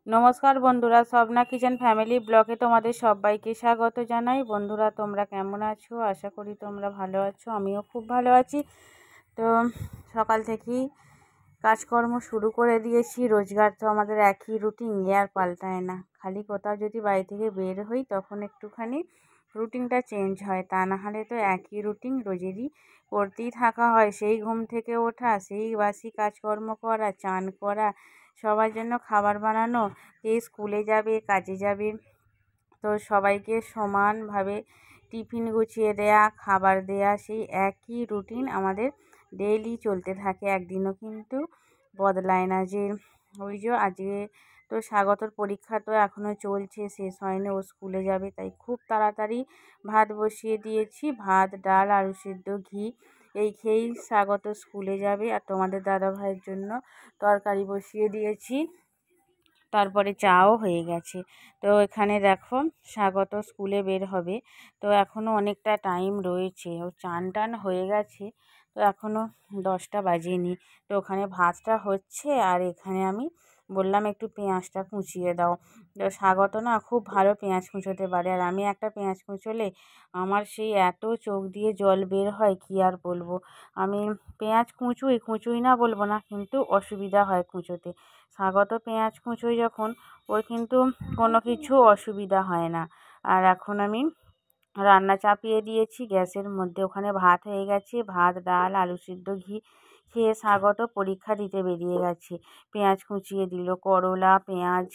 নমস্কার বন্ধুরা, Swapna kitchen family ব্লগে তোমাদের সবাইকে স্বাগত জানাই। বন্ধুরা, তোমরা কেমন আছো? আশা করি তোমরা ভালো আছো। আমিও খুব ভালো আছি। তো সকাল থেকেই কাজকর্ম শুরু করে দিয়েছি। রোজগার তো আমাদের একই রুটিন, আর পাল্টায় না। খালি কোথাও যদি বাড়ি থেকে বের হই তখন একটুখানি রুটিনটা চেঞ্জ হয়, তা না হলে তো একই রুটিন রোজেরই করতেই থাকা হয়। সেই ঘুম থেকে ওঠা, সেই বাসি কাজকর্ম করা, চান করা, সবার জন্য খাবার বানানো, কে স্কুলে যাবে, কাজে যাবে, তো সবাইকে সমানভাবে টিফিন গুছিয়ে দেয়া, খাবার দেয়া, সেই একই রুটিন আমাদের ডেইলি চলতে থাকে। একদিনও কিন্তু বদলায় না। যে ওই যে আজকে তো স্বাগতর পরীক্ষা তো এখনও চলছে, শেষ হয়নি। ও স্কুলে যাবে, তাই খুব তাড়াতাড়ি ভাত বসিয়ে দিয়েছি। ভাত, ডাল, আলু সিদ্ধ, ঘি এই খেয়েই স্বাগত স্কুলে যাবে। আর তোমাদের দাদা ভাইয়ের জন্য তরকারি বসিয়ে দিয়েছি, তারপরে চাও হয়ে গেছে। তো এখানে দেখো স্বাগত স্কুলে বের হবে, তো এখনও অনেকটা টাইম রয়েছে। ও চান টান হয়ে গেছে, তো এখনও 10টা বাজেনি। তো ওখানে ভাতটা হচ্ছে, আর এখানে আমি বললাম একটু পেঁয়াজটা কুচিয়ে দাও। তো স্বাগত না খুব ভালো পেঁয়াজ কুচোতে পারে, আর আমি একটা পেঁয়াজ কুচোলে আমার সেই এত চোখ দিয়ে জল বের হয়, কি আর বলবো। আমি পেঁয়াজ কুচুই না বলবো না, কিন্তু অসুবিধা হয় কুচোতে। স্বাগত পেঁয়াজ কুচোই যখন, ওর কিন্তু কোনো কিছু অসুবিধা হয় না। আর এখন আমি রান্না চাপিয়ে দিয়েছি গ্যাসের মধ্যে। ওখানে ভাত হয়ে গেছে। ভাত, ডাল, আলু সিদ্ধ, ঘি খেয়ে স্বাগত পরীক্ষা দিতে বেরিয়ে গেছে। পেঁয়াজ কুচিয়ে দিল। করলা, পেঁয়াজ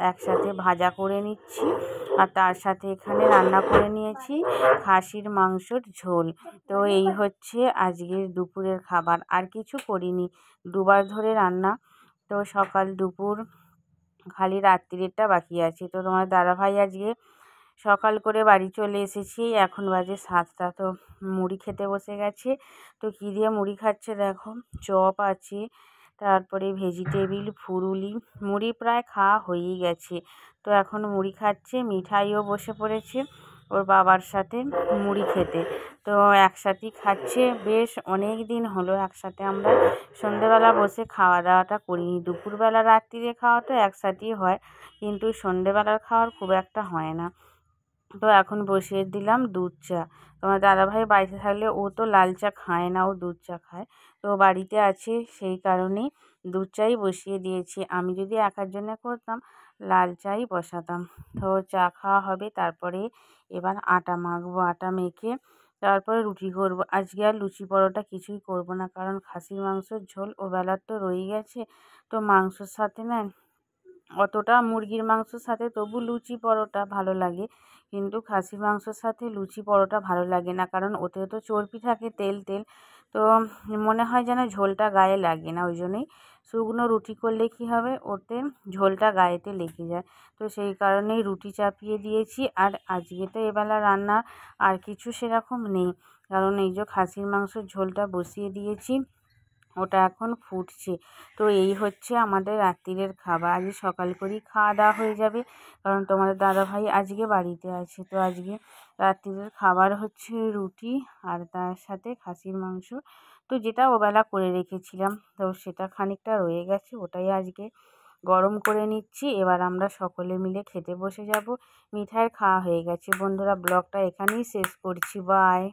একসাথে ভাজা করে নিচ্ছি, আর তার সাথে এখানে রান্না করে নিয়েছি খাসির মাংসর ঝোল। তো এই হচ্ছে আজকের দুপুরের খাবার। আর কিছু করিনি, দুবার ধরে রান্না। তো সকাল দুপুর, খালি রাত্রিরেরটা বাকি আছে। তো তোমার দাদাভাই আজকে সকাল করে বাড়ি চলে এসেছি, এখন বাজে 7টা। তো মুড়ি খেতে বসে গেছে। তো কী দিয়ে মুড়ি খাচ্ছে দেখো, চপ আছে, তারপরে ভেজিটেবিল, ফুরুলি। মুড়ি প্রায় খাওয়া হয়েই গেছে, তো এখন মুড়ি খাচ্ছে। মিঠাইও বসে পড়েছে ওর বাবার সাথে মুড়ি খেতে। তো একসাথেই খাচ্ছে। বেশ অনেক দিন হলো একসাথে আমরা সন্ধেবেলা বসে খাওয়া দাওয়াটা করিনি। দুপুরবেলা রাত্রিরে খাওয়া তো একসাথেই হয়, কিন্তু সন্ধেবেলার খাওয়ার খুব একটা হয় না। তো এখন বসিয়ে দিলাম দুধ চা। তোমার দাদাভাই বাড়িতে থাকলে ও তো লাল চা খায় না, ও দুধ চা খায়। তো বাড়িতে আছে, সেই কারণেই দুধ চাই বসিয়ে দিয়েছি। আমি যদি একার জন্য করতাম, লাল চাই বসাতাম। তো চা খাওয়া হবে, তারপরে এবার আটা মাখবো। আটা মেখে তারপরে রুটি করব। আজকে আর লুচি পরোটা কিছুই করব না, কারণ খাসির মাংসের ঝোল ওবেলার তো রয়ে গেছে। তো মাংসর সাথে না অতটা, মুরগির মাংসর সাথে তবু লুচি পরোটা ভালো লাগে, কিন্তু খাসির মাংসর সাথে লুচি পরোটা ভালো লাগে না, কারণ ওতে তো চর্বি থাকে, তেল তেল। তো মনে হয় যেন ঝোলটা গায়ে লাগে না। ওই জন্যই শুকনো রুটি করলে কী হবে, ওতে ঝোলটা গায়েতে লেগে যায়। তো সেই কারণেই রুটি চাপিয়ে দিয়েছি। আর আজকে তো এবেলা রান্না আর কিছু সেরকম নেই, কারণ এই যে খাসির মাংসের ঝোলটা বসিয়ে দিয়েছি, ওটা এখন ফুটছে। তো এই হচ্ছে আমাদের রাত্রিরের খাবার। আজকে সকাল করেই খাওয়া দাওয়া হয়ে যাবে, কারণ তোমাদের দাদাভাই আজকে বাড়িতে আছে। তো আজকে রাত্রিরের খাবার হচ্ছে রুটি, আর তার সাথে খাসির মাংস। তো যেটা ওবেলা করে রেখেছিলাম, তো সেটা খানিকটা রয়ে গেছে, ওটাই আজকে গরম করে নিচ্ছি। এবার আমরা সকলে মিলে খেতে বসে যাব। মিঠাইয়ের খাওয়া হয়ে গেছে। বন্ধুরা, ব্লগটা এখানেই শেষ করছি। বাই।